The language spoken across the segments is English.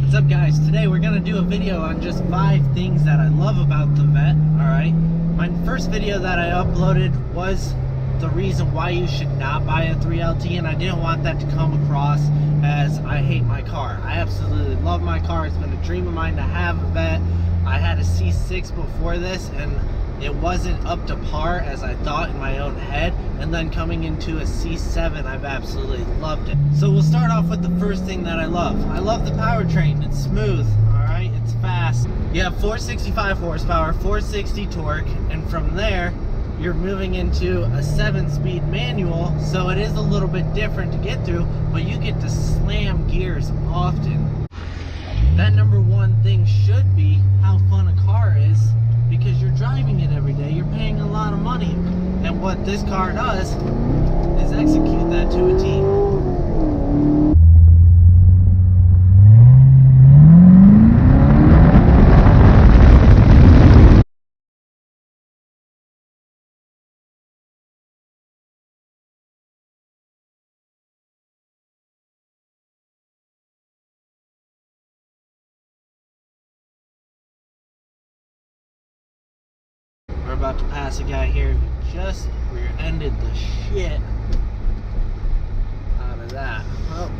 What's up guys? Today we're going to do a video on just 5 things that I love about the Vette, alright? My first video that I uploaded was the reason why you should not buy a 3LT, and I didn't want that to come across as I hate my car. I absolutely love my car. It's been a dream of mine to have a Vette. I had a C6 before this and it wasn't up to par as I thought in my own head, and then coming into a C7 I've absolutely loved it. So we'll start off with the first thing that I love. I love the powertrain. It's smooth, alright? It's fast. You have 465 horsepower, 460 torque, and from there you're moving into a 7-speed manual, so it is a little bit different to get through, but you get to slam gears often. That number one thing should be how fun a car is, because you're driving it every day, you're paying a lot of money, and what this car does is execute that to a T. We're about to pass a guy here who just rear-ended the shit out of that. Oh.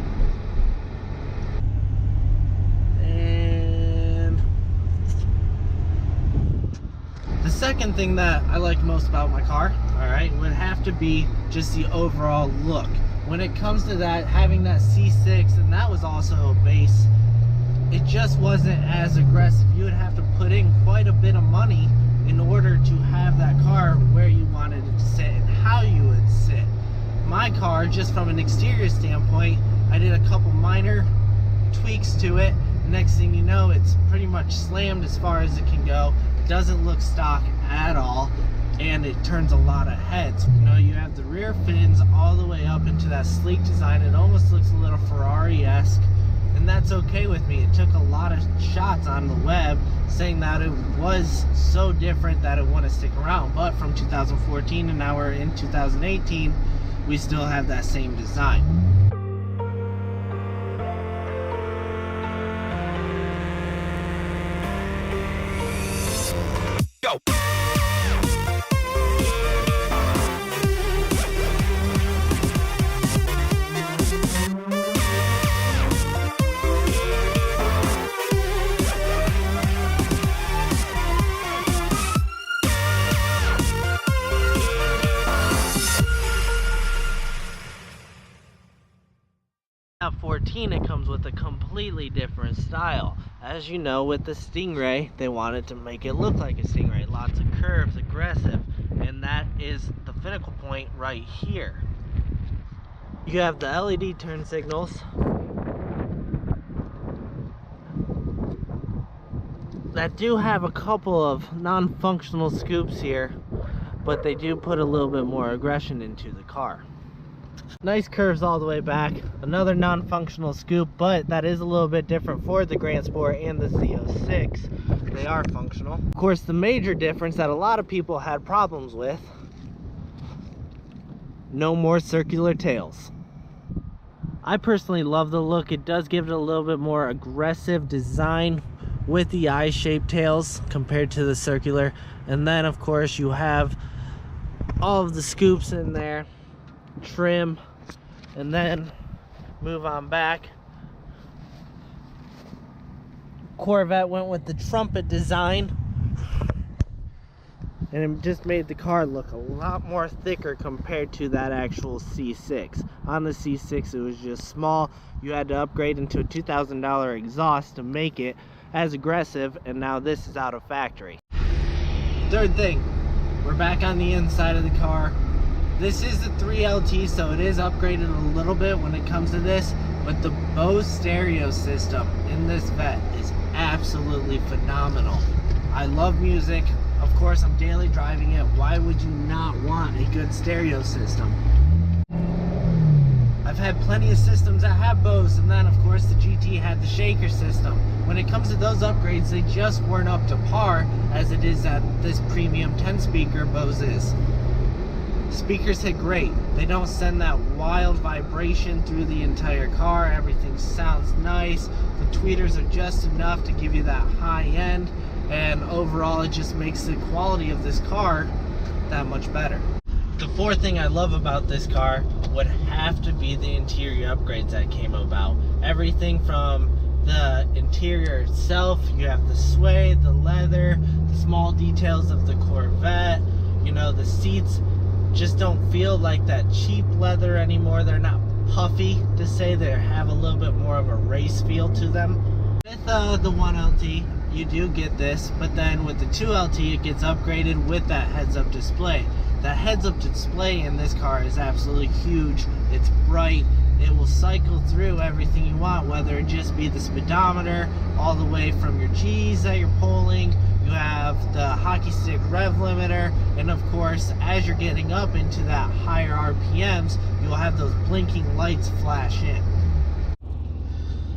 And the second thing that I like most about my car, alright, would have to be just the overall look. When it comes to that, having that C6, and that was also a base, it just wasn't as aggressive. You would have to put in quite a bit of money in order to have that car where you wanted it to sit and how you would sit. My car, just from an exterior standpoint, I did a couple minor tweaks to it. Next thing you know, it's pretty much slammed as far as it can go. It doesn't look stock at all, and it turns a lot of heads. You know, you have the rear fins all the way up into that sleek design. It almost looks a little Ferrari-esque, and that's okay with me. It took a lot of shots on the web saying that it was so different that it wouldn't stick around, but from 2014 and now we're in 2018, we still have that same design. Go! At 14, it comes with a completely different style. As you know, with the Stingray, they wanted to make it look like a Stingray. Lots of curves, aggressive, and that is the pinnacle point right here. You have the LED turn signals that do have a couple of non-functional scoops here, but they do put a little bit more aggression into the car. Nice curves all the way back. Another non-functional scoop, but that is a little bit different for the Grand Sport and the Z06. They are functional. Of course, the major difference that a lot of people had problems with: no more circular tails. I personally love the look. It does give it a little bit more aggressive design with the eye-shaped tails compared to the circular. And then, of course, you have all of the scoops in there, trim, and then move on back. Corvette went with the trumpet design, and it just made the car look a lot more thicker compared to that actual C6. On the C6, it was just small. You had to upgrade into a $2,000 exhaust to make it as aggressive, and now this is out of factory. Third thing, we're back on the inside of the car. This is the 3LT, so it is upgraded a little bit when it comes to this. But the Bose stereo system in this Vette is absolutely phenomenal. I love music. Of course, I'm daily driving it. Why would you not want a good stereo system? I've had plenty of systems that have Bose, and then of course the GT had the shaker system. When it comes to those upgrades, they just weren't up to par as it is at this premium 10 speaker Bose is. Speakers hit great. They don't send that wild vibration through the entire car. Everything sounds nice. The tweeters are just enough to give you that high end, and overall it just makes the quality of this car that much better. The fourth thing I love about this car would have to be the interior upgrades that came about. Everything from the interior itself, you have the suede, the leather, the small details of the Corvette. You know, the seats just don't feel like that cheap leather anymore. They're not puffy to say, they have a little bit more of a race feel to them. With the 1LT, you do get this, but then with the 2LT, it gets upgraded with that heads-up display. The heads-up display in this car is absolutely huge. It's bright. It will cycle through everything you want, whether it just be the speedometer, all the way from your G's that you're pulling. You have the hockey stick rev limiter, and of course, as you're getting up into that higher RPMs, you'll have those blinking lights flash in.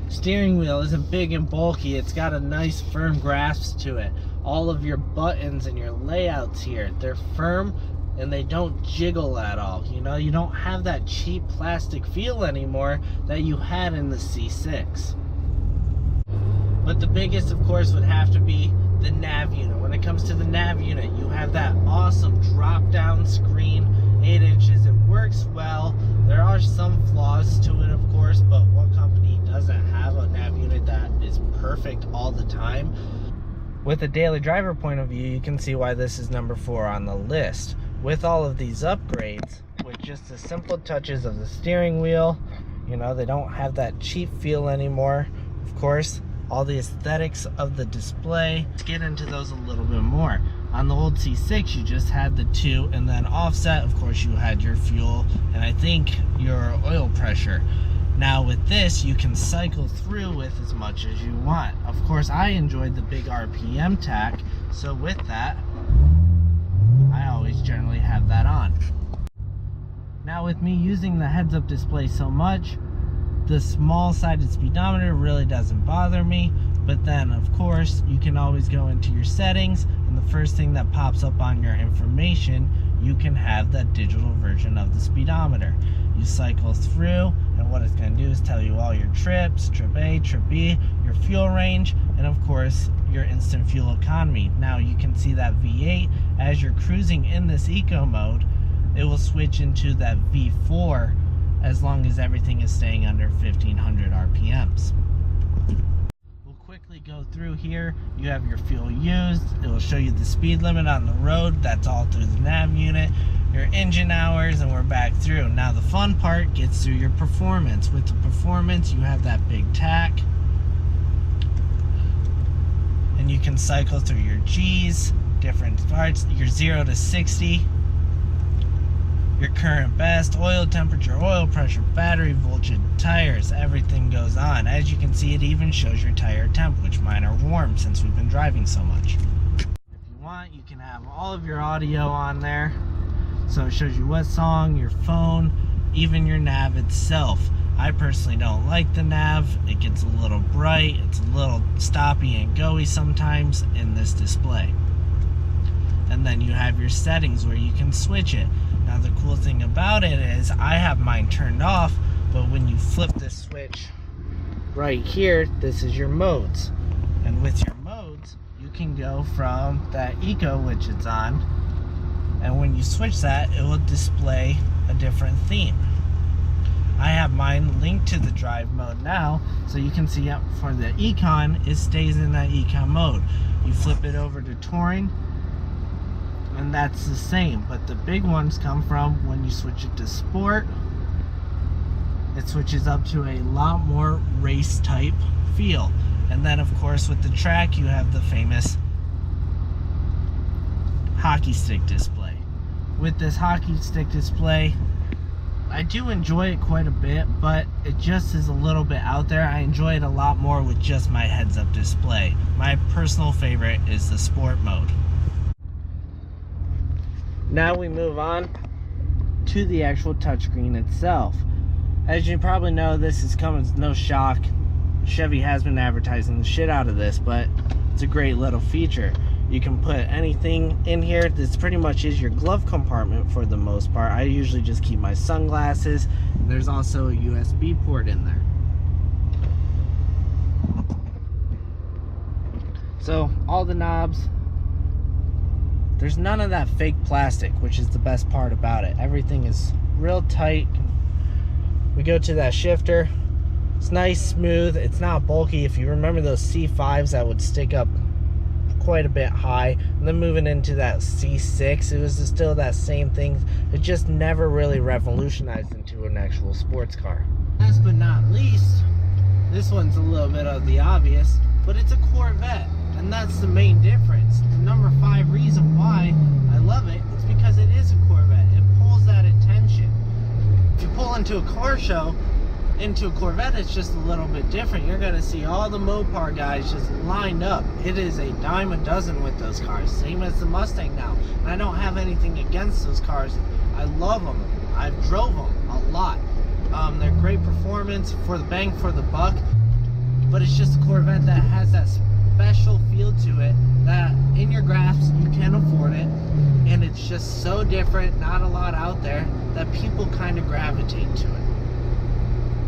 Steering wheel isn't big and bulky. It's got a nice firm grasp to it. All of your buttons and your layouts here, they're firm and they don't jiggle at all. You know, you don't have that cheap plastic feel anymore that you had in the C6. But the biggest, of course, would have to be the nav unit. When it comes to the nav unit, you have that awesome drop-down screen, 8 inches. It works well. There are some flaws to it, of course, but what company doesn't have a nav unit that is perfect all the time? With a daily driver point of view, you can see why this is number 4 on the list. With all of these upgrades, with just the simple touches of the steering wheel, you know, they don't have that cheap feel anymore. Of course, all the aesthetics of the display. Let's get into those a little bit more. On the old C6, you just had the 2 and then offset. Of course, you had your fuel and I think your oil pressure. Now with this, you can cycle through with as much as you want. Of course, I enjoyed the big RPM tack, so with that, I always generally have that on. Now with me using the heads-up display so much, the small-sided speedometer really doesn't bother me, but then of course you can always go into your settings, and the first thing that pops up on your information, you can have that digital version of the speedometer. You cycle through, and what it's going to do is tell you all your trips, trip A, trip B, your fuel range, and of course your instant fuel economy. Now you can see that V8 as you're cruising in this eco mode, it will switch into that V4 as long as everything is staying under 1500 RPMs. We'll quickly go through here. You have your fuel used. It will show you the speed limit on the road. That's all through the nav unit. Your engine hours, and we're back through. Now the fun part gets through your performance. With the performance, you have that big tack, and you can cycle through your G's, different parts, your 0 to 60, your current best, oil temperature, oil pressure, battery voltage, tires, everything goes on. As you can see, it even shows your tire temp, which mine are warm since we've been driving so much. If you want, you can have all of your audio on there. So it shows you what song, your phone, even your nav itself. I personally don't like the nav. It gets a little bright, it's a little stoppy and goey sometimes in this display. And then you have your settings where you can switch it. Now the cool thing about it is I have mine turned off, but when you flip this switch right here, this is your modes. And with your modes, you can go from that eco, which it's on, and when you switch that, it will display a different theme. I have mine linked to the drive mode now, so you can see for the Econ, it stays in that Econ mode. You flip it over to Touring, and that's the same, but the big ones come from when you switch it to Sport. It switches up to a lot more race type feel. And then of course with the track, you have the famous hockey stick display. With this hockey stick display, I do enjoy it quite a bit, but it just is a little bit out there. I enjoy it a lot more with just my heads-up display. My personal favorite is the sport mode. Now we move on to the actual touchscreen itself. As you probably know, this is coming as no shock. Chevy has been advertising the shit out of this, but it's a great little feature. You can put anything in here. This pretty much is your glove compartment for the most part. I usually just keep my sunglasses. There's also a USB port in there. So all the knobs, there's none of that fake plastic, which is the best part about it. Everything is real tight. We go to that shifter. It's nice, smooth. It's not bulky. If you remember those C5s that would stick up quite a bit high, and then moving into that C6, it was still that same thing. It just never really revolutionized into an actual sports car. Last but not least, this one's a little bit of the obvious, but it's a Corvette, and that's the main difference. The number 5 reason why I love it is because it is a Corvette. It pulls that attention. If you pull into a car show, into a Corvette, it's just a little bit different. You're gonna see all the Mopar guys just lined up. It is a dime a dozen with those cars, same as the Mustang now. And I don't have anything against those cars. I love them. I've drove them a lot. They're great performance for the bang for the buck, but it's just a Corvette that has that special feel to it that in your graphs you can afford it, and it's just so different, not a lot out there, that people kind of gravitate to it.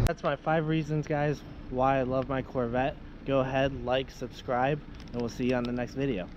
That's my 5 reasons, guys, why I love my Corvette. Go ahead, like, subscribe, and we'll see you on the next video.